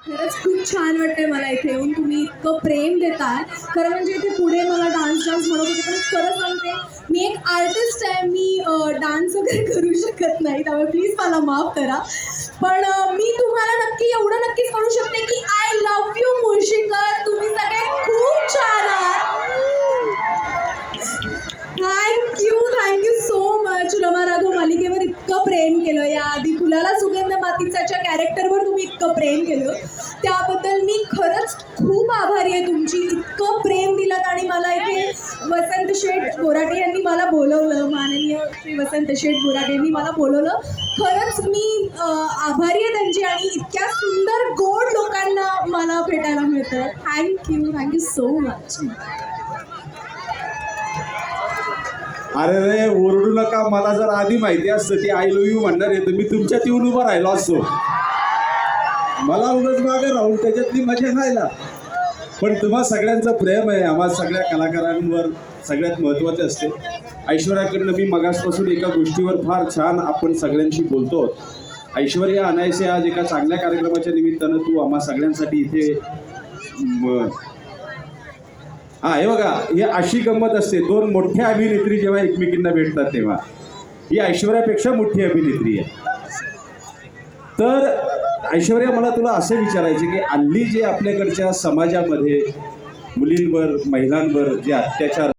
खरंच खूप छान वाटतंय मला इथे येऊन. तुम्ही इतकं प्रेम देताय. खरं म्हणजे इथे पुढे मला डान्स म्हणत होते, पण खरं सांगते मी एक आर्टिस्ट आहे. मी डान्स वगैरे करू शकत नाही, त्यामुळे प्लीज मला माफ करा. पण मी तुम्हाला नक्की एवढं नक्कीच म्हणू शकते की आय लव्ह यू मुळशीकर. तुम्ही सगळे खूप छान आहात. Thank you so much. Rama Raghav मालिकेवर इतकं प्रेम केलं, याआधी फुलाला सुगंध मातीचाच्या कॅरेक्टरवर तुम्ही इतकं प्रेम केलं, त्याबद्दल मी खरंच खूप आभारी आहे तुमची. इतकं प्रेम दिलं आणि मला इथे वसंत शेठ बोराटे यांनी मला बोलवलं, माननीय श्री वसंत शेठ बोराटे यांनी मला बोलवलं. खरंच मी आभारी आहे त्यांची, आणि इतक्या सुंदर गोड लोकांना मला भेटायला मिळतं. Thank you so much. अरे रे, ओरडू नका. मला जर आधी माहिती असतं ती आय लव्ह यू म्हणणार आहे तर मी तुमच्यात येऊन उभा राहिलो असतो. मला उगाच मागे राहून त्याच्यातली मजा राहिला. पण तुम्हा सगळ्यांचं प्रेम आहे आम्हा सगळ्या कलाकारांवर सगळ्यात महत्त्वाचे असते. ऐश्वर्याकडनं मी मगासपासून एका गोष्टीवर फार छान आपण सगळ्यांशी बोलतो. ऐश्वर्या अनायसे आज एका चांगल्या कार्यक्रमाच्या निमित्तानं तू आम्हा सगळ्यांसाठी इथे हे बघा, ही अशी गंमत असते. दोन मोठ्या अभिनेत्री जेव्हा एकमेकींना भेटतात तेव्हा ही ऐश्वर्यापेक्षा मोठी अभिनेत्री आहे. तर ऐश्वर्या, मला तुला असं विचारायचं की हल्ली जे आपल्याकडच्या समाजामध्ये मुलींवर महिलांवर जे अत्याचार